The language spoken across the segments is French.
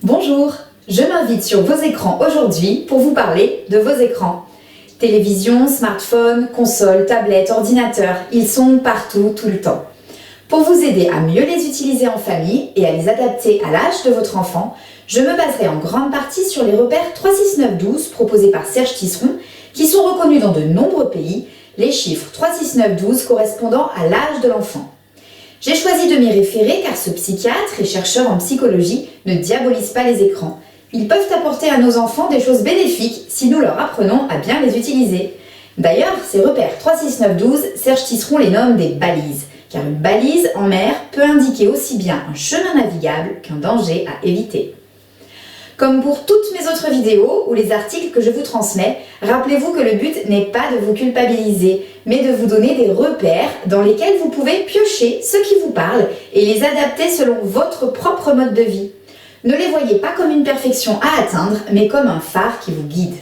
Bonjour, je m'invite sur vos écrans aujourd'hui pour vous parler de vos écrans. Télévision, smartphone, console, tablette, ordinateur, ils sont partout, tout le temps. Pour vous aider à mieux les utiliser en famille et à les adapter à l'âge de votre enfant, je me baserai en grande partie sur les repères 36912 proposés par Serge Tisseron, qui sont reconnus dans de nombreux pays, les chiffres 36912 correspondant à l'âge de l'enfant. J'ai choisi de m'y référer car ce psychiatre et chercheur en psychologie ne diabolise pas les écrans. Ils peuvent apporter à nos enfants des choses bénéfiques si nous leur apprenons à bien les utiliser. D'ailleurs, ces repères 36912, Serge Tisseron les nomme des balises, car une balise en mer peut indiquer aussi bien un chemin navigable qu'un danger à éviter. Comme pour toutes mes autres vidéos ou les articles que je vous transmets, rappelez-vous que le but n'est pas de vous culpabiliser, mais de vous donner des repères dans lesquels vous pouvez piocher ce qui vous parle et les adapter selon votre propre mode de vie. Ne les voyez pas comme une perfection à atteindre, mais comme un phare qui vous guide.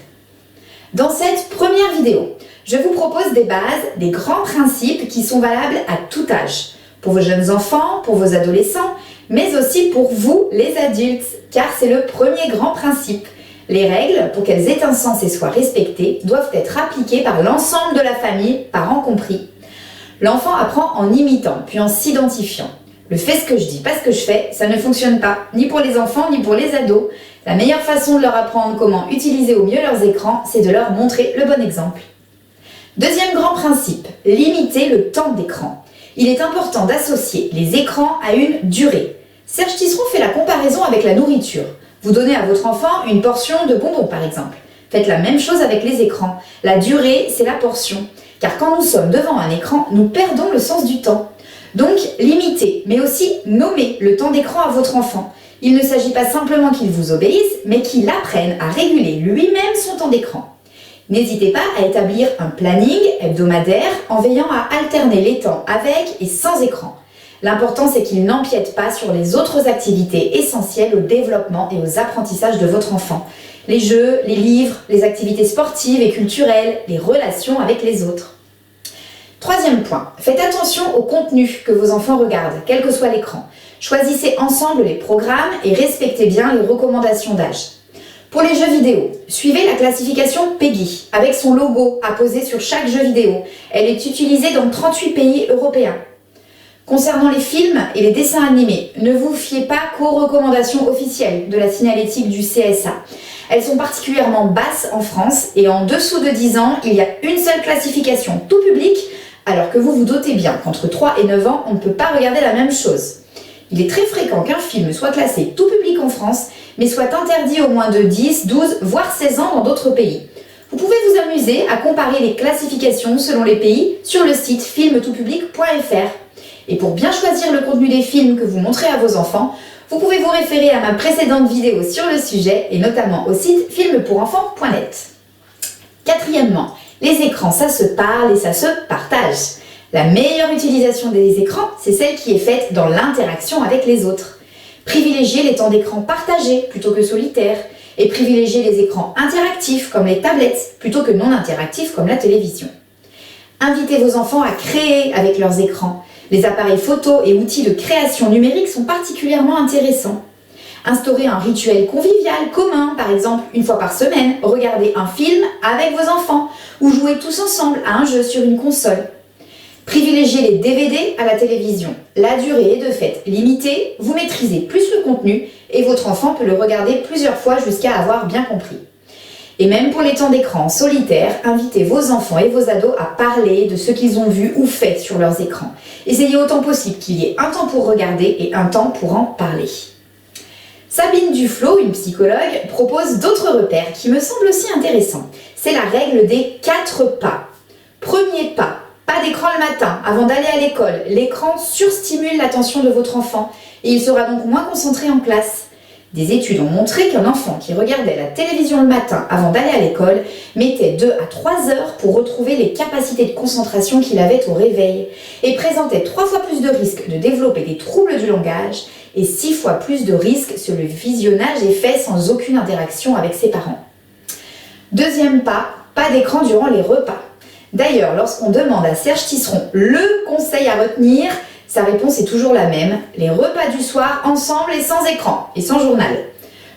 Dans cette première vidéo, je vous propose des bases, des grands principes qui sont valables à tout âge, pour vos jeunes enfants, pour vos adolescents, mais aussi pour vous, les adultes, car c'est le premier grand principe. Les règles, pour qu'elles aient un sens et soient respectées, doivent être appliquées par l'ensemble de la famille, parents compris. L'enfant apprend en imitant, puis en s'identifiant. Le fais ce que je dis, pas ce que je fais, ça ne fonctionne pas, ni pour les enfants, ni pour les ados. La meilleure façon de leur apprendre comment utiliser au mieux leurs écrans, c'est de leur montrer le bon exemple. Deuxième grand principe, limiter le temps d'écran. Il est important d'associer les écrans à une durée. Serge Tisseron fait la comparaison avec la nourriture. Vous donnez à votre enfant une portion de bonbons par exemple. Faites la même chose avec les écrans. La durée, c'est la portion. Car quand nous sommes devant un écran, nous perdons le sens du temps. Donc, limitez, mais aussi nommez le temps d'écran à votre enfant. Il ne s'agit pas simplement qu'il vous obéisse, mais qu'il apprenne à réguler lui-même son temps d'écran. N'hésitez pas à établir un planning hebdomadaire en veillant à alterner les temps avec et sans écran. L'important, c'est qu'il n'empiète pas sur les autres activités essentielles au développement et aux apprentissages de votre enfant. Les jeux, les livres, les activités sportives et culturelles, les relations avec les autres. Troisième point, faites attention au contenu que vos enfants regardent, quel que soit l'écran. Choisissez ensemble les programmes et respectez bien les recommandations d'âge. Pour les jeux vidéo, suivez la classification PEGI, avec son logo apposé sur chaque jeu vidéo. Elle est utilisée dans 38 pays européens. Concernant les films et les dessins animés, ne vous fiez pas qu'aux recommandations officielles de la signalétique du CSA. Elles sont particulièrement basses en France et en dessous de 10 ans, il y a une seule classification, tout public, alors que vous vous doutez bien qu'entre 3 et 9 ans, on ne peut pas regarder la même chose. Il est très fréquent qu'un film soit classé tout public en France, mais soit interdit aux moins de 10, 12, voire 16 ans dans d'autres pays. Vous pouvez vous amuser à comparer les classifications selon les pays sur le site filmtoutpublic.fr. Et pour bien choisir le contenu des films que vous montrez à vos enfants, vous pouvez vous référer à ma précédente vidéo sur le sujet et notamment au site filmpourenfants.net. Quatrièmement, les écrans, ça se parle et ça se partage. La meilleure utilisation des écrans, c'est celle qui est faite dans l'interaction avec les autres. Privilégiez les temps d'écran partagés plutôt que solitaires et privilégiez les écrans interactifs comme les tablettes plutôt que non interactifs comme la télévision. Invitez vos enfants à créer avec leurs écrans. Les appareils photo et outils de création numérique sont particulièrement intéressants. Instaurez un rituel convivial commun, par exemple une fois par semaine, regardez un film avec vos enfants ou jouez tous ensemble à un jeu sur une console. Privilégiez les DVD à la télévision. La durée est de fait limitée, vous maîtrisez plus le contenu et votre enfant peut le regarder plusieurs fois jusqu'à avoir bien compris. Et même pour les temps d'écran solitaires, invitez vos enfants et vos ados à parler de ce qu'ils ont vu ou fait sur leurs écrans. Essayez autant possible qu'il y ait un temps pour regarder et un temps pour en parler. Sabine Duflo, une psychologue, propose d'autres repères qui me semblent aussi intéressants. C'est la règle des 4 pas. Premier pas, pas d'écran le matin avant d'aller à l'école. L'écran surstimule l'attention de votre enfant et il sera donc moins concentré en classe. Des études ont montré qu'un enfant qui regardait la télévision le matin avant d'aller à l'école mettait 2 à 3 heures pour retrouver les capacités de concentration qu'il avait au réveil et présentait 3 fois plus de risques de développer des troubles du langage et 6 fois plus de risques si le visionnage est fait sans aucune interaction avec ses parents. Deuxième pas d'écran durant les repas. D'ailleurs, lorsqu'on demande à Serge Tisseron le conseil à retenir, sa réponse est toujours la même, les repas du soir ensemble et sans écran et sans journal.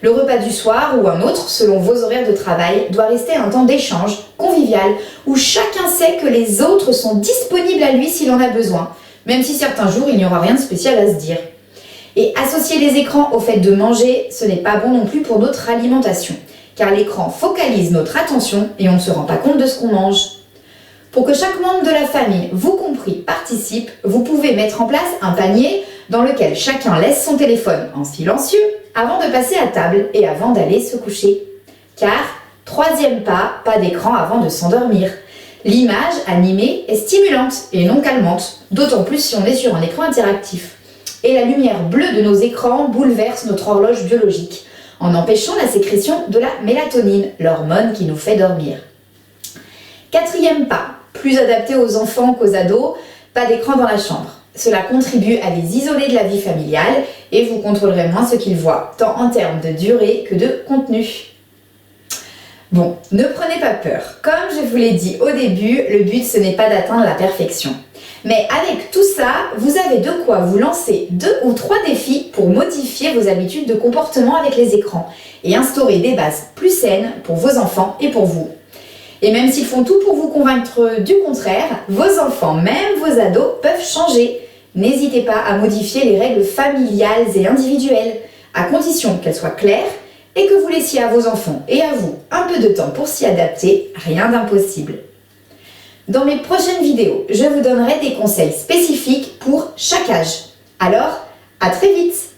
Le repas du soir ou un autre, selon vos horaires de travail, doit rester un temps d'échange, convivial, où chacun sait que les autres sont disponibles à lui s'il en a besoin, même si certains jours il n'y aura rien de spécial à se dire. Et associer les écrans au fait de manger, ce n'est pas bon non plus pour notre alimentation, car l'écran focalise notre attention et on ne se rend pas compte de ce qu'on mange. Pour que chaque membre de la famille, vous compris, participe, vous pouvez mettre en place un panier dans lequel chacun laisse son téléphone en silencieux avant de passer à table et avant d'aller se coucher. Car, troisième pas d'écran avant de s'endormir. L'image animée est stimulante et non calmante, d'autant plus si on est sur un écran interactif. Et la lumière bleue de nos écrans bouleverse notre horloge biologique, en empêchant la sécrétion de la mélatonine, l'hormone qui nous fait dormir. Quatrième pas, plus adapté aux enfants qu'aux ados, pas d'écran dans la chambre. Cela contribue à les isoler de la vie familiale et vous contrôlerez moins ce qu'ils voient, tant en termes de durée que de contenu. Bon, ne prenez pas peur. Comme je vous l'ai dit au début, le but ce n'est pas d'atteindre la perfection. Mais avec tout ça, vous avez de quoi vous lancer 2 ou 3 défis pour modifier vos habitudes de comportement avec les écrans et instaurer des bases plus saines pour vos enfants et pour vous. Et même s'ils font tout pour vous convaincre du contraire, vos enfants, même vos ados, peuvent changer. N'hésitez pas à modifier les règles familiales et individuelles, à condition qu'elles soient claires et que vous laissiez à vos enfants et à vous un peu de temps pour s'y adapter, rien d'impossible. Dans mes prochaines vidéos, je vous donnerai des conseils spécifiques pour chaque âge. Alors, à très vite!